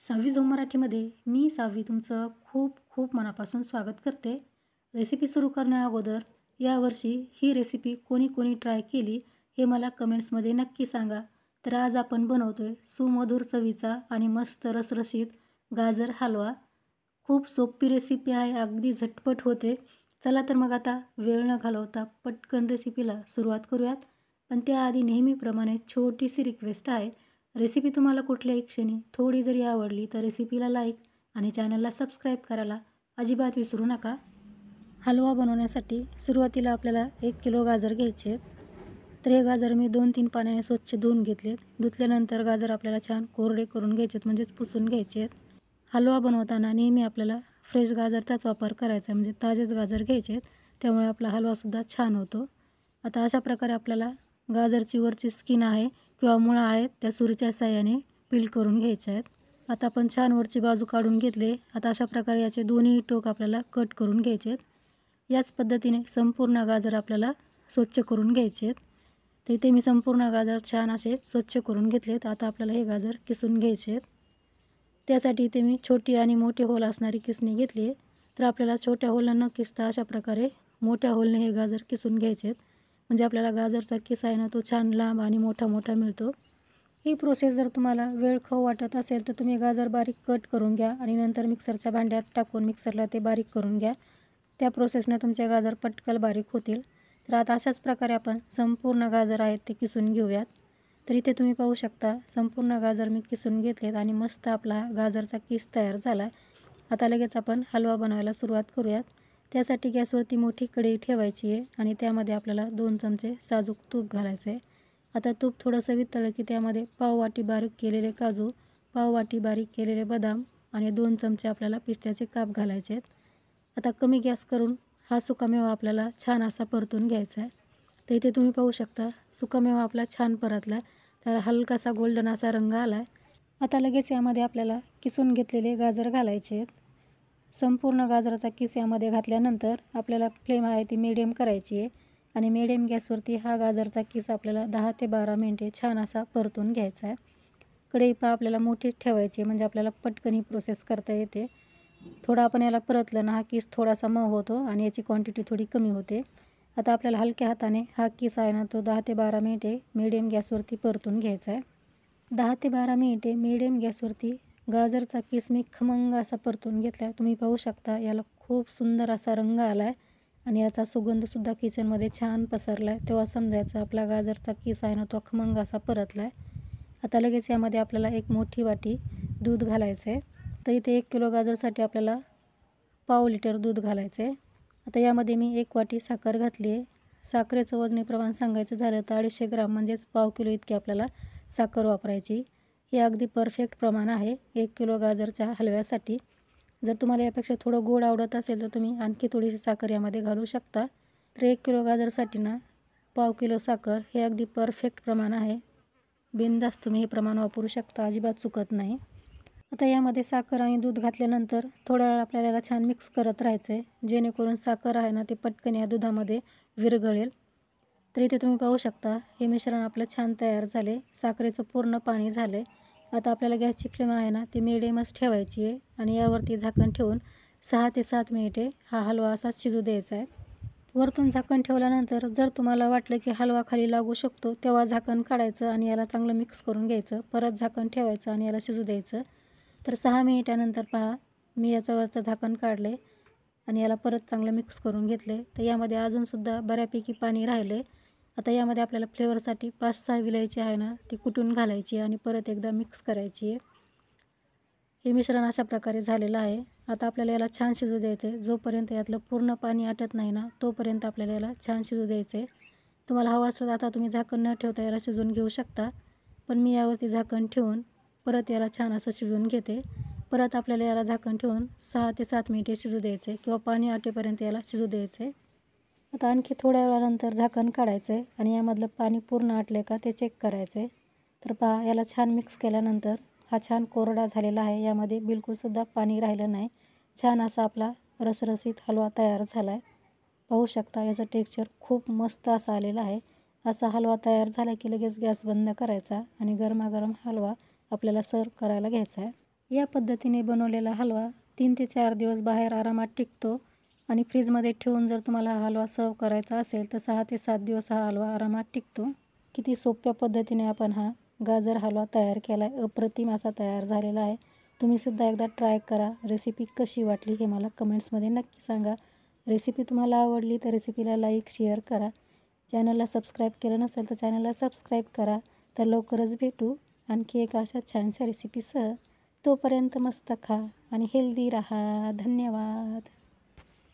साववी zone मराठीमध्ये मी साववी तुमचं खूप खूप मनापासून स्वागत करते. रेसिपी सुरू करण्याअगोदर यावर्षी ही रेसिपी कोणी कोणी ट्राय केली हे मला कमेंट्समध्ये नक्की सांगा. तर आज आपण बनवतोय सुमधुर चवीचा आणि मस्त रसरशीत गाजर हलवा. खूप सोपी रेसिपी आहे, अगदी झटपट होते. चला तर मग आता वेळ न घालवता पटकन रेसिपीला सुरुवात करूयात. पण त्याआधी नेहमीप्रमाणे छोटीशी रिक्वेस्ट आहे. रेसिपी तुम्हाला कुठल्याही क्षणी थोडी जरी आवडली तर रेसिपीला लाईक आणि चॅनलला सबस्क्राईब करायला अजिबात विसरू नका. हलवा बनवण्यासाठी सुरुवातीला आपल्याला 1 किलो गाजर घ्यायचे आहेत. तर हे गाजर मी 2-3 पाण्याने स्वच्छ धुवून घेतलेत. धुतल्यानंतर गाजर आपल्याला छान कोरडे करून घ्यायचे आहेत, म्हणजेच पुसून घ्यायचे आहेत. हलवा बनवताना नेहमी आपल्याला फ्रेश गाजरचाच वापर करायचा आहे, म्हणजे ताजेच गाजर घ्यायचे आहेत. त्यामुळे आपला हलवासुद्धा छान होतो. आता अशा प्रकारे आपल्याला गाजरची वरची स्किन आहे किंवा मुळा आहेत त्या सुरीच्या साहाय्याने पील करून घ्यायच्या आहेत. आता आपण छान वरची बाजू काढून घेतले. आता अशा प्रकारे याचे दोन्ही टोक आपल्याला कट करून घ्यायचे आहेत. याच पद्धतीने संपूर्ण गाजर आपल्याला स्वच्छ करून घ्यायचे आहेत. तर इथे मी संपूर्ण गाजर छान असे स्वच्छ करून घेतलेत. आता आपल्याला हे गाजर किसून घ्यायचे आहेत. त्यासाठी इथे मी छोटी आणि मोठे होल असणारी किसणी घेतली आहे. तर आपल्याला छोट्या होलनं न किसता अशा प्रकारे मोठ्या होलने हे गाजर किसून घ्यायचे आहेत. म्हणजे आपल्याला गाजरचा किस आहे ना तो छान लांब आणि मोठा मोठा मिळतो. ही प्रोसेस जर तुम्हाला वेळखाऊ वाटत असेल तर तुम्ही गाजर बारीक कट करून घ्या आणि नंतर मिक्सरच्या भांड्यात टाकून मिक्सरला ते बारीक करून घ्या. त्या प्रोसेसने तुमचे गाजर पटकन बारीक होतील. तर आता अशाच प्रकारे आपण संपूर्ण गाजर आहेत ते किसून घेऊयात. तर इथे तुम्ही पाहू शकता संपूर्ण गाजर मी किसून घेतलेत आणि मस्त आपला गाजरचा किस तयार झाला आहे. आता लगेच आपण हलवा बनवायला सुरुवात करूयात. त्यासाठी गॅसवरती मोठी कढई ठेवायची आहे आणि त्यामध्ये आपल्याला 2 चमचे साजूक तूप घालायचं आहे. आता तूप थोडंसं वितळलं की त्यामध्ये पाव वाटी बारीक केलेले काजू, पाव वाटी बारीक केलेले बदाम आणि 2 चमचे आपल्याला पिस्त्याचे काप घालायचे आहेत. आता कमी गॅस करून हा सुकामेवा आपल्याला छान असा परतून घ्यायचा आहे. तर इथे तुम्ही पाहू शकता सुकामेवा आपला छान परतला, तर हलकासा गोल्डन असा रंग आला आहे. आता लगेच यामध्ये आपल्याला किसून घेतलेले गाजर घालायचे आहेत. संपूर्ण गाजराचा किस यामध्ये घातल्यानंतर आपल्याला फ्लेम आहे ती मीडियम करायची आहे आणि मीडियम गॅसवरती हा गाजरचा किस आपल्याला 10 ते 12 मिनिटे छान असा परतून घ्यायचा आहे. कढई आपल्याला मोठीच ठेवायची आहे, म्हणजे आपल्याला पटकन ही प्रोसेस करता येते. थोडा आपण याला परतलं ना हा किस थोडासा मऊ होतो आणि याची क्वांटिटी थोडी कमी होते. आता आपल्याला हलक्या हाताने हा किस आहे ना तो 10 ते 12 मिनिटे मीडियम गॅसवरती परतून घ्यायचा आहे. 10 ते 12 मिनिटे मीडियम गॅसवरती गाजरचा किस मी खमंग असा परतून घेतला. तुम्ही पाहू शकता याला खूप सुंदर असा रंग आला आहे आणि याचा सुगंधसुद्धा किचनमध्ये छान पसरला आहे. तेव्हा समजायचं आपला गाजरचा किस आहे ना तो खमंग असा परतला आहे. आता लगेच यामध्ये आपल्याला 1 मोठी वाटी दूध घालायचं आहे. तर इथे 1 किलो गाजरसाठी आपल्याला पाव लिटर दूध घालायचं आहे. आता यामध्ये मी 1 वाटी साखर घातली आहे. साखरेचं वजनी प्रमाण सांगायचं झालं तर 250 ग्राम म्हणजेच पाव किलो इतकी आपल्याला साखर वापरायची. हे अगदी परफेक्ट प्रमाण आहे 1 किलो गाजरच्या हलव्यासाठी. जर तुम्हाला यापेक्षा थोडं गोड आवडत असेल तर तुम्ही आणखी थोडीशी साखर यामध्ये घालू शकता. तर 1 किलो गाजरसाठी ना पाव किलो साखर हे अगदी परफेक्ट प्रमाण आहे. बिनधास्त तुम्ही हे प्रमाण वापरू शकता, अजिबात चुकत नाही. आता यामध्ये साखर आणि दूध घातल्यानंतर थोड्या वेळ आपल्याला याला छान मिक्स करत राहायचं आहे, जेणेकरून साखर आहे ना ते पटकन या दुधामध्ये विरघळेल. तर इथे तुम्ही पाहू शकता हे मिश्रण आपलं छान तयार झाले. साखरेचं पूर्ण पाणी झालं आहे. आता आपल्याला गॅसची फ्लेम आहे ना ती मिडियमच ठेवायची आहे आणि यावरती झाकण ठेवून 6 ते 7 मिनिटे हा हलवा असाच शिजू द्यायचा आहे. वरतून झाकण ठेवल्यानंतर जर तुम्हाला वाटलं की हलवा खाली लागू शकतो तेव्हा झाकण काढायचं आणि याला चांगलं मिक्स करून घ्यायचं. परत झाकण ठेवायचं आणि याला शिजू द्यायचं. तर 6 मिनिटानंतर पहा मी याच्यावरचं झाकण काढले आणि याला परत चांगलं मिक्स करून घेतले. तर यामध्ये अजूनसुद्धा बऱ्यापैकी पाणी राहिले. आता यामध्ये आपल्याला फ्लेवरसाठी 5-6 विलायची आहे ना ती कुटून घालायची आणि परत एकदा मिक्स करायची आहे. हे मिश्रण अशा प्रकारे झालेलं आहे. आता आपल्याला याला छान शिजू द्यायचं आहे. जोपर्यंत यातलं पूर्ण पाणी आटत नाही ना तोपर्यंत आपल्याला याला छान शिजू द्यायचं आहे. तुम्हाला हवं असलं तर आता तुम्ही झाकण न ठेवता याला शिजवून घेऊ शकता, पण मी यावरती झाकण ठेवून परत याला छान असं शिजवून घेते. परत आपल्याला याला झाकण ठेवून 6 ते 7 मिनिटे शिजू द्यायचं आहे किंवा पाणी आटेपर्यंत याला शिजू द्यायचं आहे. आता आणखी थोड्या वेळानंतर झाकण काढायचं आहे आणि यामधलं पाणी पूर्ण आटलं का ते चेक करायचं आहे. तर पहा याला छान मिक्स केल्यानंतर हा छान कोरडा झालेला आहे. यामध्ये बिलकुलसुद्धा पाणी राहिलं नाही. छान असा आपला रसरशीत हलवा तयार झाला आहे. पाहू शकता याचं टेक्स्चर खूप मस्त असं आलेलं आहे. असा हलवा तयार झाला की लगेच गॅस बंद करायचा आणि गरमागरम हलवा आपल्याला सर्व करायला घ्यायचा आहे. या पद्धतीने बनवलेला हलवा 3 ते 4 दिवस बाहेर आरामात टिकतो आणि फ्रीजमध्ये ठेवून जर तुम्हाला हा हलवा सर्व करायचा असेल तर 6 ते 7 दिवस हा हलवा आरामात टिकतो. किती सोप्या पद्धतीने आपण हा गाजर हलवा तयार केला आहे. अप्रतिम असा तयार झालेला आहे. तुम्हीसुद्धा एकदा ट्राय करा. रेसिपी कशी वाटली हे मला कमेंट्समध्ये नक्की सांगा. रेसिपी तुम्हाला आवडली तर रेसिपीला लाईक, शेअर करा. चॅनलला सबस्क्राईब केलं नसेल तर चॅनलला सबस्क्राईब करा. तर लवकरच भेटू आणखी एका अशा छानशा रेसिपीसह. तोपर्यंत मस्त खा आणि हेल्दी राहा. धन्यवाद.